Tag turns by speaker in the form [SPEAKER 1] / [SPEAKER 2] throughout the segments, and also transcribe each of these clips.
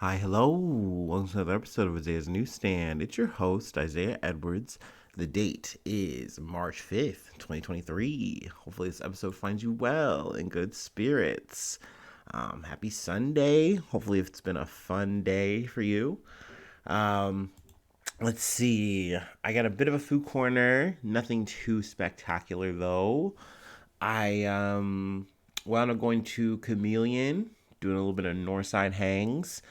[SPEAKER 1] Hi, hello. Welcome to another episode of Isaiah's Newsstand. It's your host, Isaiah Edwards. The date is March 5th, 2023. Hopefully, this episode finds you well in good spirits. Happy Sunday. Hopefully, it's been a fun day for you. Um, let's see. I got a bit of a food corner. Nothing too spectacular, though. I wound up going to Chameleon, doing a little bit of Northside hangs.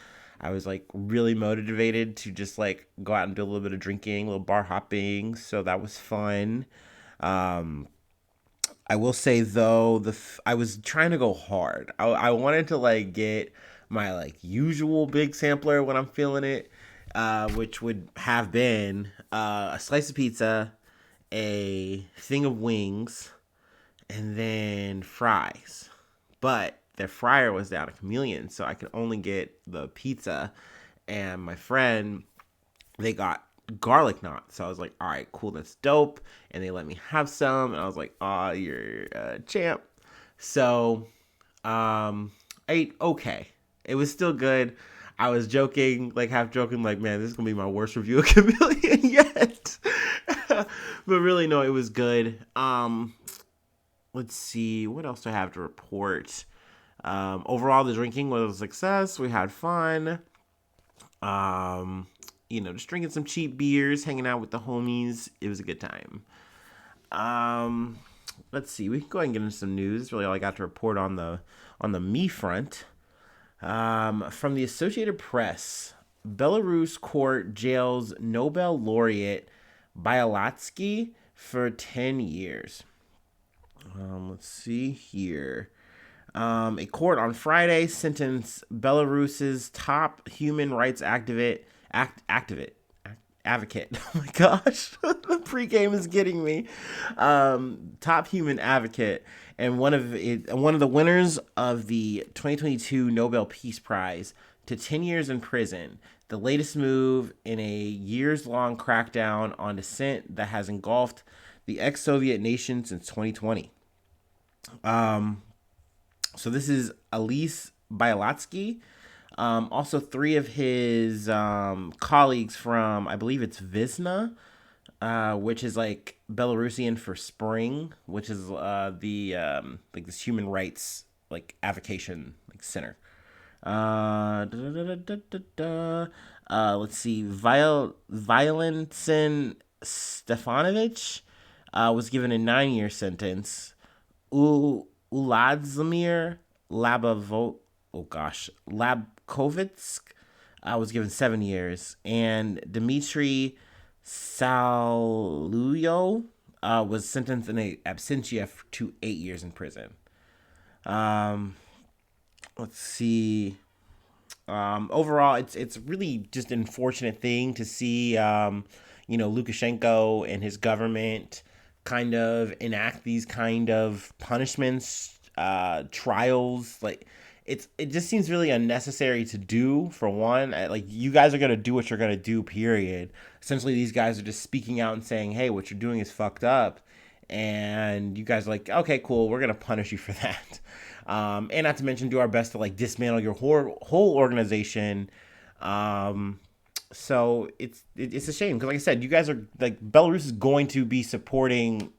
[SPEAKER 1] I was like really motivated to just like go out and do a little bit of drinking, a little bar hopping. So that was fun. Um, I will say though, I was trying to go hard. I wanted to like get my like usual big sampler when I'm feeling it, which would have been a slice of pizza, a thing of wings, and then fries. But their fryer was down at Chameleon, so I could only get the pizza. And my friend, they got garlic knots. So I was like, all right, cool, that's dope. And they let me have some. And I was like, oh, you're a champ. So I ate okay. It was still good. I was joking, like half joking, like, man, this is gonna be my worst review of Chameleon yet. But really, no, it was good. Let's see, what else do I have to report? Overall, the drinking was a success. We had fun. Um, just drinking some cheap beers, hanging out with the homies. It was a good time. Um, let's see. We can go ahead and get into some news. Really, all I got to report on the me front. From the Associated Press, Belarus court jails Nobel laureate Bialiatski for 10 years. Let's see here. A court on Friday sentenced Belarus's top human rights advocate. Oh my gosh, the pregame is getting me. Top human advocate and one of the winners of the 2022 Nobel Peace Prize to 10 years in prison. The latest move in a years-long crackdown on dissent that has engulfed the ex-Soviet nation since 2020. Um, so this is Elise Bialiatski. Also, three of his colleagues from, I believe it's Visna, which is like Belarusian for spring, which is the like this human rights like avocation like center. Da, da, da, da, da, let's see. Violentin Stefanovic was given a 9-year sentence. Uladzimir Labkovitsk was given 7 years, and Dmitry Saluyo was sentenced in absentia to 8 years in prison. Um, let's see. Overall, it's really just an unfortunate thing to see, Lukashenko and his government kind of enact these kind of punishments, trials. Like, it just seems really unnecessary to do. For one, like you guys are gonna do what you're gonna do. Period. Essentially, these guys are just speaking out and saying, "Hey, what you're doing is fucked up," and you guys are like, "Okay, cool, we're gonna punish you for that." And not to mention, do our best to like dismantle your whole organization. Um, so it's a shame because, like I said, you guys are like Belarus is going to be supporting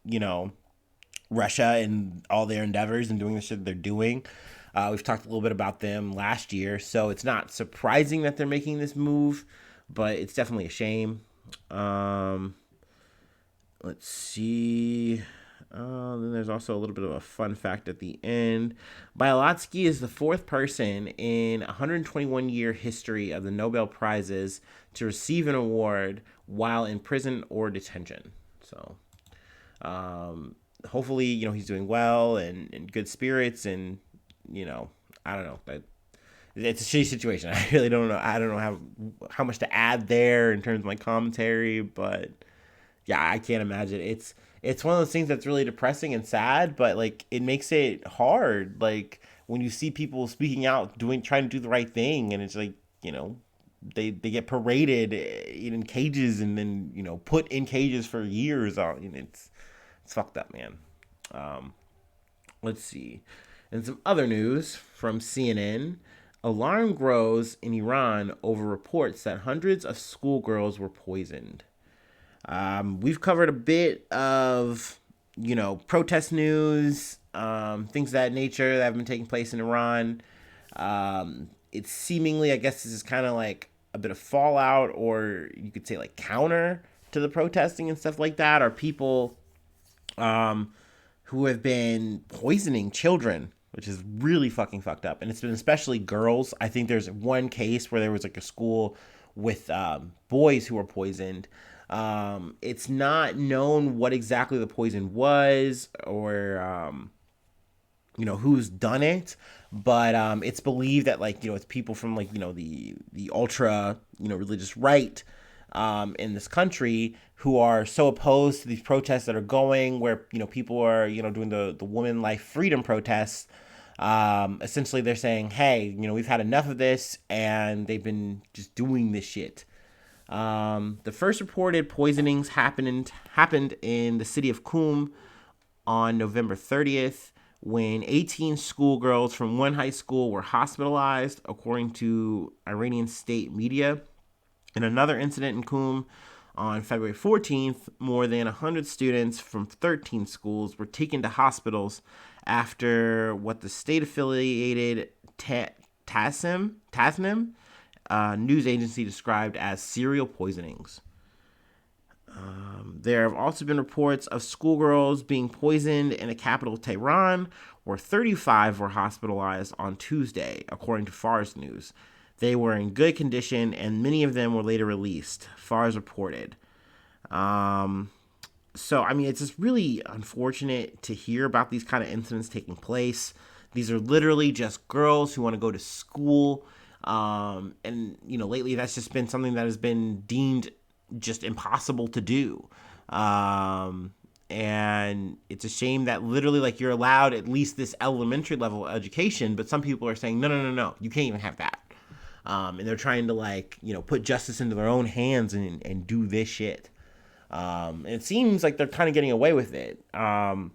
[SPEAKER 1] Russia and all their endeavors and doing the shit they're doing. We've talked a little bit about them last year, so it's not surprising that they're making this move, but it's definitely a shame. Um, let's see. Then there's also a little bit of a fun fact at the end. Bialatsky is the fourth person in 121-year history of the Nobel Prizes to receive an award while in prison or detention. So, hopefully, he's doing well and in good spirits, and I don't know. It's a shitty situation. I really don't know. I don't know how much to add there in terms of my commentary, but yeah, I can't imagine. It's one of those things that's really depressing and sad, but like it makes it hard. Like when you see people speaking out, trying to do the right thing, and it's like they get paraded in cages and then put in cages for years. It's fucked up, man. Um, let's see. And some other news from CNN. Alarm grows in Iran over reports that hundreds of schoolgirls were poisoned. We've covered a bit of, protest news, things of that nature that have been taking place in Iran. It's seemingly, I guess, this is kind of like a bit of fallout, or you could say like counter to the protesting and stuff like that, are people um, who have been poisoning children, which is really fucking fucked up. And it's been especially girls. I think there's one case where there was like a school with boys who were poisoned. It's not known what exactly the poison was, or who's done it, but it's believed that, like, it's people from, like, the ultra, religious right in this country who are so opposed to these protests that are going, where people are doing the woman life freedom protests. Essentially they're saying, hey, we've had enough of this, and they've been just doing this shit. The first reported poisonings happened in the city of Qum on November 30th, when 18 schoolgirls from one high school were hospitalized, according to Iranian state media. In another incident in Qum on February 14th, more than 100 students from 13 schools were taken to hospitals after what the state-affiliated Tasnim news agency described as serial poisonings. There have also been reports of schoolgirls being poisoned in the capital, Tehran, where 35 were hospitalized on Tuesday, according to Fars News. They were in good condition, and many of them were later released, Fars reported. So, I mean, it's just really unfortunate to hear about these kind of incidents taking place. These are literally just girls who want to go to school. And, lately that's just been something that has been deemed just impossible to do. And it's a shame that literally, like, you're allowed at least this elementary level education, but some people are saying, no, you can't even have that. And they're trying to, like, put justice into their own hands and do this shit. And it seems like they're kind of getting away with it. To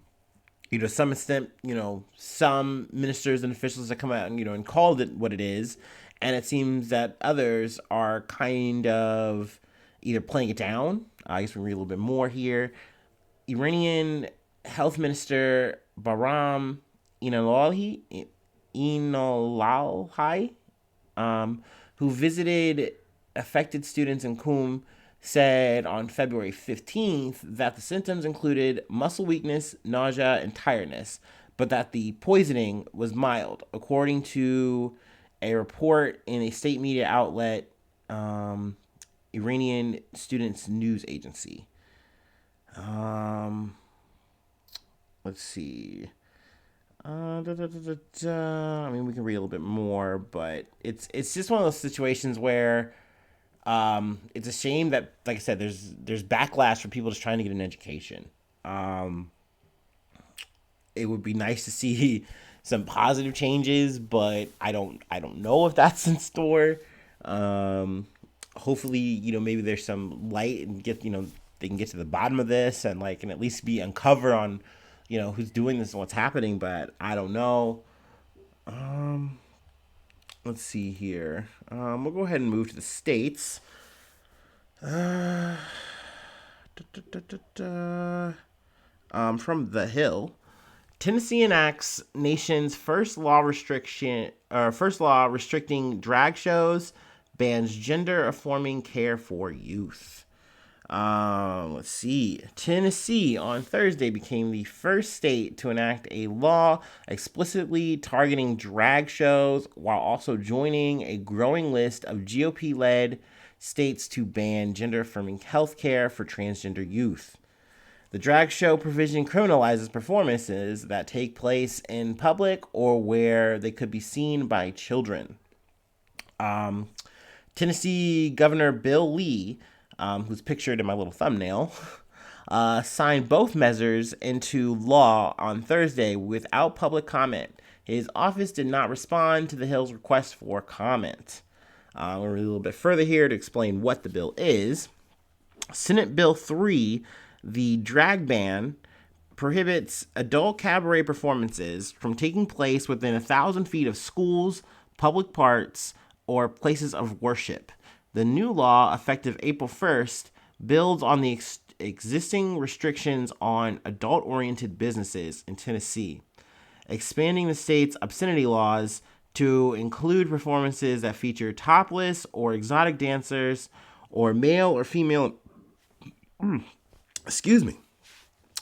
[SPEAKER 1] some extent, some ministers and officials have come out and called it what it is. And it seems that others are kind of either playing it down. I guess we can read a little bit more here. Iranian Health Minister Bahram Inolalhi, who visited affected students in Qum, said on February 15th that the symptoms included muscle weakness, nausea, and tiredness, but that the poisoning was mild, according to a report in a state media outlet, Iranian Students News Agency. Let's see. I mean, we can read a little bit more, but it's just one of those situations where it's a shame that, like I said, there's backlash for people just trying to get an education. It would be nice to see some positive changes, but I don't know if that's in store. Hopefully, maybe there's some light and they can get to the bottom of this, and like, and at least be uncovered on, who's doing this and what's happening. But I don't know. Let's see here. We'll go ahead and move to the States. From The Hill, Tennessee enacts nation's first law restricting drag shows, bans gender affirming care for youth. Let's see. Tennessee on Thursday became the first state to enact a law explicitly targeting drag shows, while also joining a growing list of GOP-led states to ban gender-affirming health care for transgender youth. The drag show provision criminalizes performances that take place in public or where they could be seen by children. Tennessee Governor Bill Lee, who's pictured in my little thumbnail, signed both measures into law on Thursday without public comment. His office did not respond to the Hill's request for comment. We'll read a little bit further here to explain what the bill is. Senate Bill 3, the drag ban, prohibits adult cabaret performances from taking place within 1,000 feet of schools, public parks, or places of worship. The new law, effective April 1st, builds on the existing restrictions on adult-oriented businesses in Tennessee, expanding the state's obscenity laws to include performances that feature topless or exotic dancers or male or female, excuse me,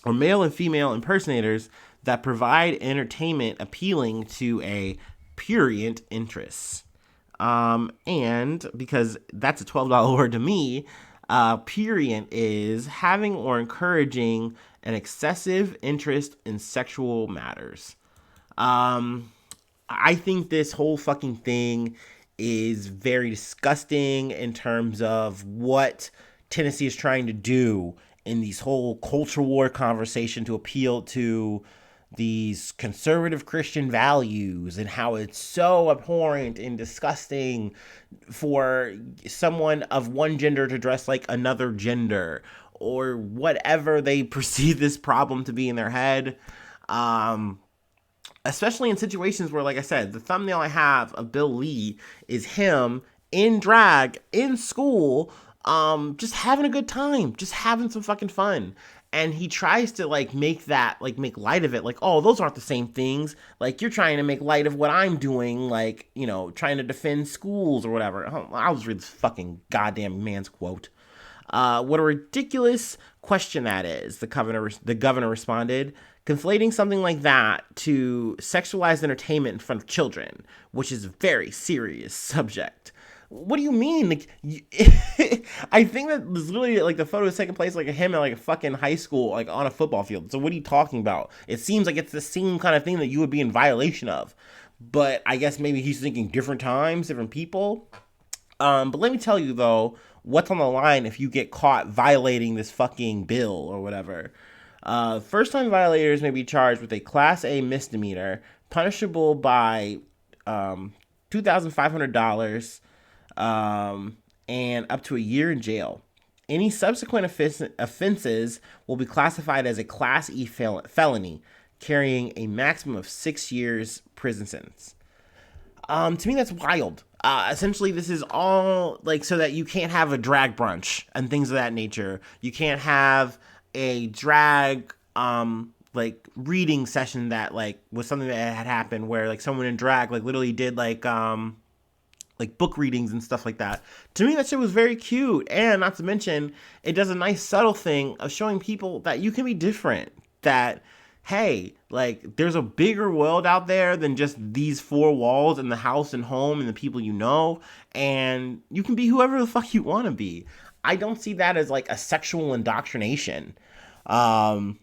[SPEAKER 1] or male and female impersonators that provide entertainment appealing to a prurient interest. And because that's a $12 word to me, prurient is having or encouraging an excessive interest in sexual matters. I think this whole fucking thing is very disgusting in terms of what Tennessee is trying to do in these whole culture war conversation to appeal to these conservative Christian values and how it's so abhorrent and disgusting for someone of one gender to dress like another gender or whatever they perceive this problem to be in their head. Especially in situations where, like I said, the thumbnail I have of Bill Lee is him in drag in school, just having a good time, just having some fucking fun. And he tries to like make that, like make light of it, like, oh, those aren't the same things. Like, you're trying to make light of what I'm doing, like, you know, trying to defend schools or whatever. I'll just read this fucking goddamn man's quote. What a ridiculous question that is, the governor responded, conflating something like that to sexualized entertainment in front of children, which is a very serious subject. What do you mean? Like, I think that this literally, like, the photo is taking place like him at like a fucking high school, like on a football field. So what are you talking about? It seems like it's the same kind of thing that you would be in violation of. But I guess maybe he's thinking different times, different people. But let me tell you though, what's on the line if you get caught violating this fucking bill or whatever. First-time violators may be charged with a Class A misdemeanor, punishable by $2,500 and up to a year in jail. Any subsequent offenses will be classified as a Class E felony, carrying a maximum of 6 years prison sentence. To me, that's wild. Essentially, this is all like so that you can't have a drag brunch and things of that nature. You can't have a drag like reading session that like was something that had happened where like someone in drag like literally did like book readings and stuff like that. To me, that shit was very cute, and not to mention, it does a nice subtle thing of showing people that you can be different. That hey, like, there's a bigger world out there than just these four walls and the house and home and the people you know, and you can be whoever the fuck you want to be. I don't see that as like a sexual indoctrination. I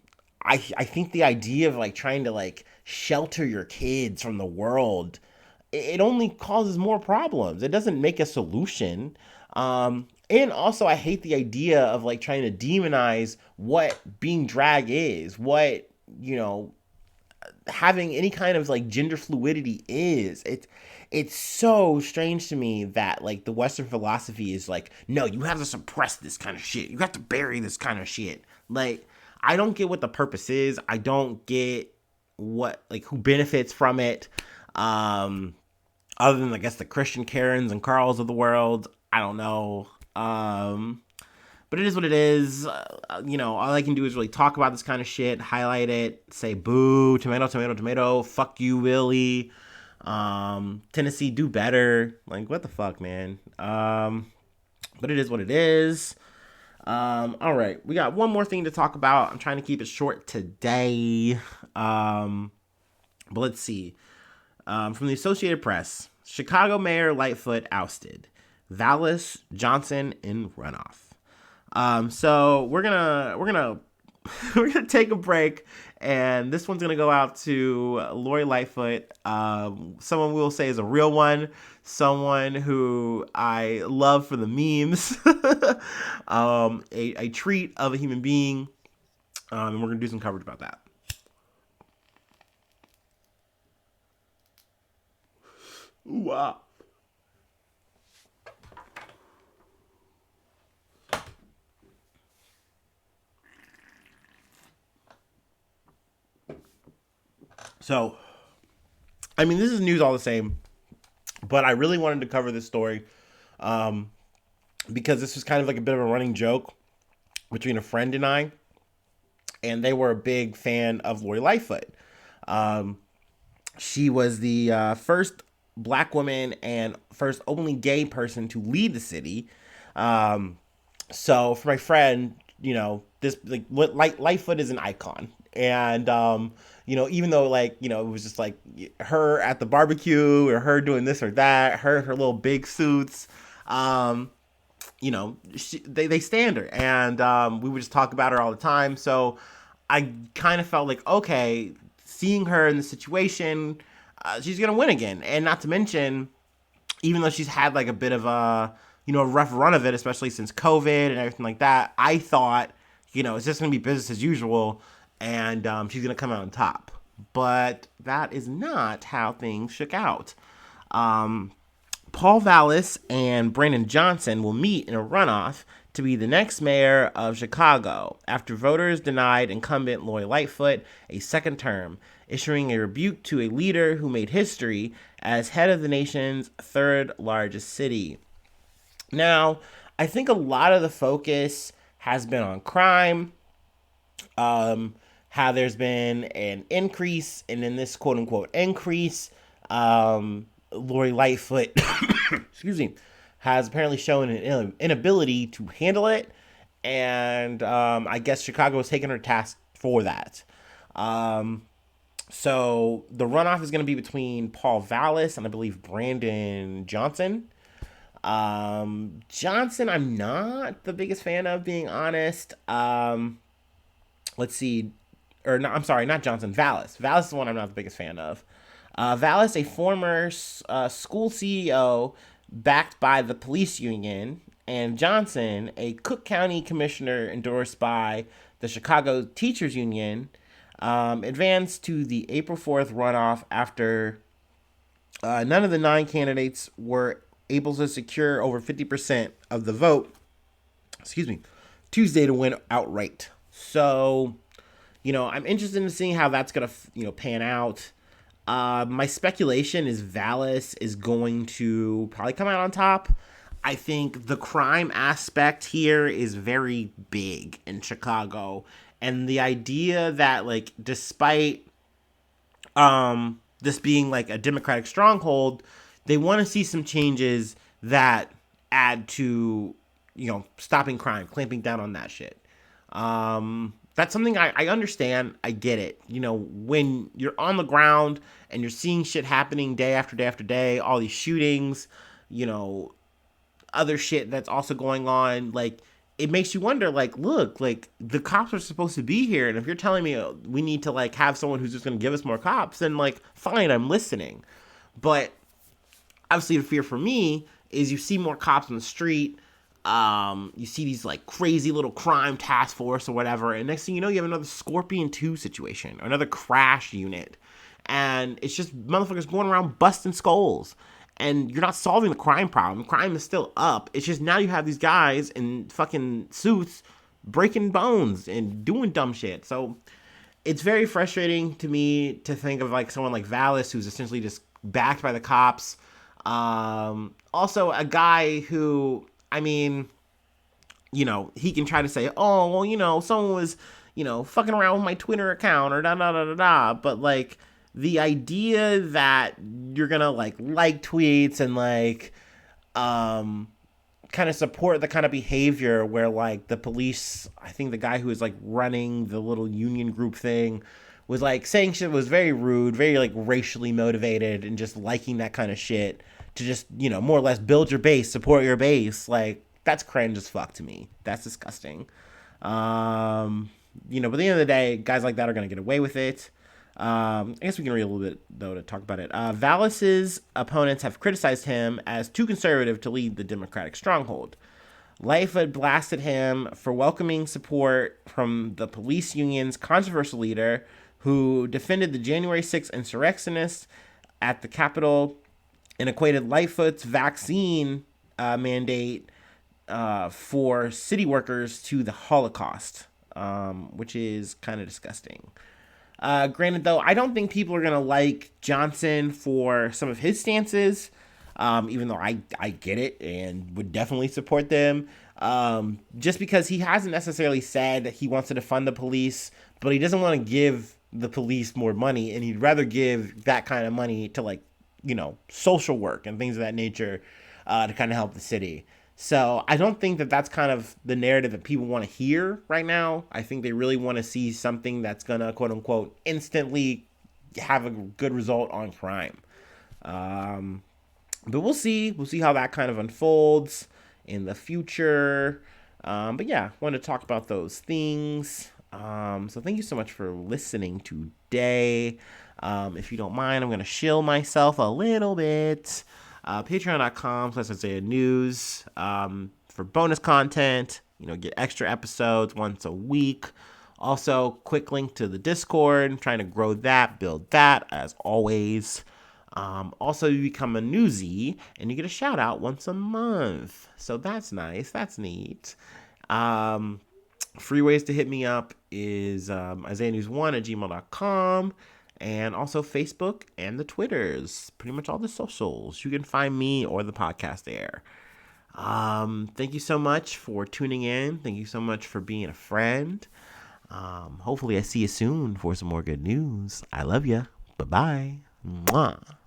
[SPEAKER 1] think the idea of like trying to like shelter your kids from the world, it only causes more problems. It doesn't make a solution. And also, I hate the idea of like trying to demonize what being drag is, what, you know, having any kind of like gender fluidity is. It's so strange to me that like the Western philosophy is like, no, you have to suppress this kind of shit. You have to bury this kind of shit. Like, I don't get what the purpose is. I don't get what, like, who benefits from it. Other than, I guess, the Christian Karens and Carls of the world. I don't know. But it is what it is. You know, all I can do is really talk about this kind of shit, highlight it, say boo, tomato, tomato, tomato, fuck you, Willie. Tennessee, do better. Like, what the fuck, man? But it is what it is. All right, we got one more thing to talk about. I'm trying to keep it short today. But let's see. From the Associated Press, Chicago Mayor Lightfoot ousted. Vallis Johnson in runoff. So we're gonna take a break, and this one's gonna go out to Lori Lightfoot. Someone we'll say is a real one, someone who I love for the memes, a treat of a human being, and we're gonna do some coverage about that. Wow. So, I mean, this is news all the same, But I really wanted to cover this story um, because this was kind of like a bit of a running joke between a friend and they were a big fan of Lori Lightfoot. Um, she was the first black woman and first openly gay person to lead the city. Um, so for my friend, this like what Lightfoot is an icon, and even though it was just like her at the barbecue or her doing this or that, her little big suits. Um, they stand her, and we would just talk about her all the time. So I kind of felt like, okay, seeing her in the situation, she's gonna win again. And not to mention, even though she's had like a bit of a rough run of it, especially since COVID and everything like that, I thought it's just gonna be business as usual, and she's gonna come out on top. But that is not how things shook out. Um, Paul Vallis and Brandon Johnson will meet in a runoff to be the next mayor of Chicago after voters denied incumbent Lori Lightfoot a second term, issuing a rebuke to a leader who made history as head of the nation's third largest city. Now, I think a lot of the focus has been on crime, how there's been an increase, and in this quote unquote increase, Lori Lightfoot, excuse me, has apparently shown an inability to handle it, and I guess Chicago has taken her task for that. Um, so the runoff is going to be between Paul Vallis and I believe Brandon Johnson. Johnson, I'm not the biggest fan of, being honest. Let's see, or no, I'm sorry, not Johnson, Vallis. Vallis is the one I'm not the biggest fan of. Vallis, a former school CEO backed by the police union, and Johnson, a Cook County commissioner endorsed by the Chicago Teachers Union, advanced to the April 4th runoff after none of the 9 candidates were able to secure over 50% of the vote, excuse me, Tuesday to win outright. So, I'm interested in seeing how that's going to, pan out. My speculation is Vallis is going to probably come out on top. I think the crime aspect here is very big in Chicago. And the idea that, like, despite this being like a Democratic stronghold, they want to see some changes that add to, stopping crime, clamping down on that shit. That's something I understand. I get it. When you're on the ground and you're seeing shit happening day after day after day, all these shootings, other shit that's also going on, like, it makes you wonder, like, look, like, the cops are supposed to be here, and if you're telling me we need to, like, have someone who's just going to give us more cops, then, like, fine, I'm listening. But obviously the fear for me is you see more cops on the street, you see these like crazy little crime task force or whatever, and next thing you know, you have another Scorpion 2 situation or another crash unit, and it's just motherfuckers going around busting skulls, and you're not solving the crime problem. Crime is still up. It's just now you have these guys in fucking suits breaking bones and doing dumb shit. So it's very frustrating to me to think of like someone like Vallis, who's essentially just backed by the cops. Also a guy who, I mean, he can try to say, oh, well, someone was, fucking around with my Twitter account or da da da da da. But like the idea that you're gonna like tweets and like, kind of support the kind of behavior where like the police, I think the guy who was like running the little union group thing was like saying shit was very rude, very like racially motivated, and just liking that kind of shit to just, more or less build your base, support your base. Like, that's cringe as fuck to me. That's disgusting. But at the end of the day, guys like that are going to get away with it. I guess we can read a little bit, though, to talk about it. Vallis's opponents have criticized him as too conservative to lead the Democratic stronghold. Lightfoot blasted him for welcoming support from the police union's controversial leader, who defended the January 6th insurrectionists at the Capitol and equated Lightfoot's vaccine mandate for city workers to the Holocaust, which is kind of disgusting. Granted, though, I don't think people are going to like Johnson for some of his stances. even though I get it and would definitely support them. Just because he hasn't necessarily said he wants to defund the police, but he doesn't want to give the police more money, and he'd rather give that kind of money to, like, social work and things of that nature, to kind of help the city. So I don't think that that's kind of the narrative that people want to hear right now. I think they really want to see something that's gonna, quote unquote, instantly have a good result on crime. Um, but we'll see. We'll see how that kind of unfolds in the future. But yeah, wanted to talk about those things. So thank you so much for listening today. If you don't mind, I'm going to shill myself a little bit. Patreon.com/Isaiah News, for bonus content. Get extra episodes once a week. Also, quick link to the Discord. I'm trying to grow that, build that, as always. Also, you become a newsie and you get a shout out once a month. So that's nice. That's neat. Free ways to hit me up is IsaiahNews1@gmail.com, and also Facebook and the Twitters. Pretty much all the socials. You can find me or the podcast there. Thank you so much for tuning in. Thank you so much for being a friend. Hopefully I see you soon for some more good news. I love you. Bye-bye. Mwah.